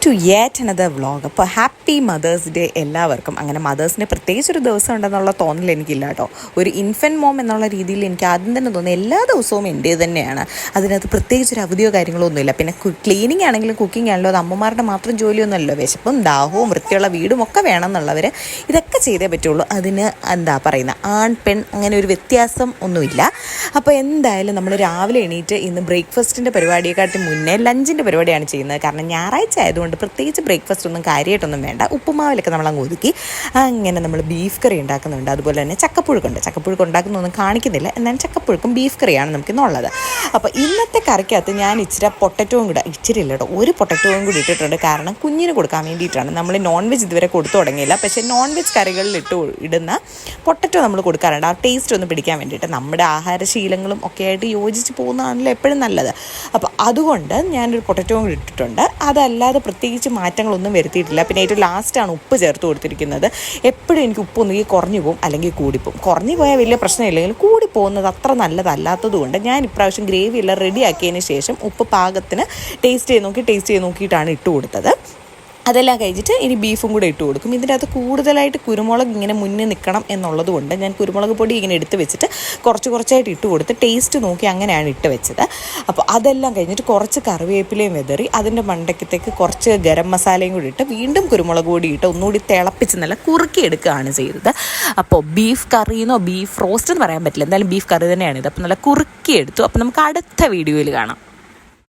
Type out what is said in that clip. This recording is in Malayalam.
To yet another vlog. അപ്പോൾ ഹാപ്പി മദേഴ്സ് ഡേ എല്ലാവർക്കും. അങ്ങനെ മദേഴ്സിന് പ്രത്യേകിച്ചൊരു ദിവസം ഉണ്ടെന്നുള്ള തോന്നൽ എനിക്കില്ല കേട്ടോ. ഒരു ഇൻഫൻറ്റ് മോം എന്നുള്ള രീതിയിൽ എനിക്ക് ആദ്യം തന്നെ തോന്നി എല്ലാ ദിവസവും എൻ്റെ തന്നെയാണ്. അതിനകത്ത് പ്രത്യേകിച്ചൊരു അവധിയോ കാര്യങ്ങളോ ഒന്നുമില്ല. പിന്നെ ക്ലീനിങ് ആണെങ്കിലും കുക്കിംഗ് ആണല്ലോ, അത് അമ്മമാരുടെ മാത്രം ജോലിയൊന്നുമല്ലോ. വിശപ്പും ദാഹവും വൃത്തിയുള്ള വീടും ഒക്കെ വേണമെന്നുള്ളവർ ഇതൊക്കെ ചെയ്തേ പറ്റുള്ളൂ. അതിന് എന്താ പറയുന്നത്, ആൺ പെൺ അങ്ങനെ ഒരു വ്യത്യാസം ഒന്നുമില്ല. അപ്പോൾ എന്തായാലും നമ്മൾ രാവിലെ എണീറ്റ് ഇന്ന് ബ്രേക്ക്ഫാസ്റ്റിൻ്റെ പരിപാടിയെക്കാട്ടി മുന്നേ ലഞ്ചിൻ്റെ പരിപാടിയാണ് ചെയ്യുന്നത്. കാരണം ഞായറാഴ്ച ആയതുകൊണ്ട് പ്രത്യേകിച്ച് ബ്രേക്ക്ഫാസ്റ്റ് ഒന്നും കാര്യമായിട്ടൊന്നും വേണ്ട. ഉപ്പുമാവിലൊക്കെ നമ്മളങ്ങ് ഒതുക്കി അങ്ങനെ നമ്മൾ ബീഫ് കറി ഉണ്ടാക്കുന്നുണ്ട്. അതുപോലെ തന്നെ ചക്കപ്പുഴുക്ക് ഉണ്ടാക്കുന്നൊന്നും കാണിക്കുന്നില്ല, എന്നാലും ചക്കപ്പുഴുക്കും ബീഫ് കറിയാണ് നമുക്കിന്നുള്ളത്. അപ്പോൾ ഇന്നത്തെ കറിക്കകത്ത് ഞാൻ ഇച്ചിരി പൊട്ടറ്റോയും കൂടെ, ഇച്ചിരി ഇല്ല കേട്ടോ, ഒരു പൊട്ടറ്റോയും കൂടി ഇട്ടിട്ടുണ്ട്. കാരണം കുഞ്ഞിന് കൊടുക്കാൻ വേണ്ടിയിട്ടാണ്. നമ്മൾ നോൺ വെജ് ഇതുവരെ കൊടുത്തു തുടങ്ങിയില്ല, പക്ഷേ നോൺ വെജ് കറികളിൽ ഇടുന്ന പൊട്ടറ്റോ നമ്മൾ കൊടുക്കാറുണ്ട്, ആ ടേസ്റ്റ് ഒന്ന് പിടിക്കാൻ വേണ്ടിയിട്ട്. നമ്മുടെ ആഹാരശീലങ്ങളും ഒക്കെ ആയിട്ട് യോജിച്ച് പോകുന്നതാണല്ലോ എപ്പോഴും നല്ലത്. അപ്പോൾ അതുകൊണ്ട് ഞാനൊരു പൊട്ടറ്റോയും കൂടി ഇട്ടിട്ടുണ്ട്. അതല്ലാതെ പ്രത്യേകിച്ച് മാറ്റങ്ങളൊന്നും വരുത്തിയിട്ടില്ല. പിന്നെ ഏറ്റവും ലാസ്റ്റാണ് ഉപ്പ് ചേർത്ത് കൊടുത്തിരിക്കുന്നത്. എപ്പോഴും എനിക്ക് ഉപ്പ് ഒന്നുകിൽ കുറഞ്ഞു പോകും അല്ലെങ്കിൽ കൂടിപ്പോവും. കുറഞ്ഞു പോയാൽ വലിയ പ്രശ്നമില്ലെങ്കിൽ കൂടി പോകുന്നത് അത്ര നല്ലതല്ലാത്തത് കൊണ്ട് ഞാൻ ഇപ്രാവശ്യം ഗ്രേവി എല്ലാം റെഡിയാക്കിയതിന് ശേഷം ഉപ്പ് പാകത്തിന് ടേസ്റ്റ് ചെയ്ത് നോക്കിയിട്ടാണ് ഇട്ട് കൊടുത്തത്. അതെല്ലാം കഴിഞ്ഞിട്ട് ഇനി ബീഫും കൂടെ ഇട്ട് കൊടുക്കും. ഇതിൻ്റെ അകത്ത് കൂടുതലായിട്ട് കുരുമുളക് ഇങ്ങനെ മുന്നിൽ നിൽക്കണം എന്നുള്ളത് കൊണ്ട് ഞാൻ കുരുമുളക് പൊടി ഇങ്ങനെ എടുത്ത് വെച്ചിട്ട് കുറച്ചായിട്ട് ഇട്ട് കൊടുത്ത് ടേസ്റ്റ് നോക്കി അങ്ങനെയാണ് ഇട്ട് വെച്ചത്. അപ്പോൾ അതെല്ലാം കഴിഞ്ഞിട്ട് കുറച്ച് കറിവേപ്പിലയും വെതറി അതിൻ്റെ മണ്ടയ്ക്കത്തേക്ക് കുറച്ച് ഗരം മസാലയും കൂടി ഇട്ട് വീണ്ടും കുരുമുളക് പൊടി ഇട്ട് ഒന്നുകൂടി തിളപ്പിച്ച് നല്ല കുറുക്കിയെടുക്കുകയാണ് ചെയ്തത്. അപ്പോൾ ബീഫ് കറിയെന്നോ ബീഫ് റോസ്റ്റ് എന്ന് പറയാൻ പറ്റില്ല, എന്തായാലും ബീഫ് കറി തന്നെയാണിത്. അപ്പോൾ നല്ല കുറുക്കിയെടുത്തു. അപ്പോൾ നമുക്ക് അടുത്ത വീഡിയോയിൽ കാണാം.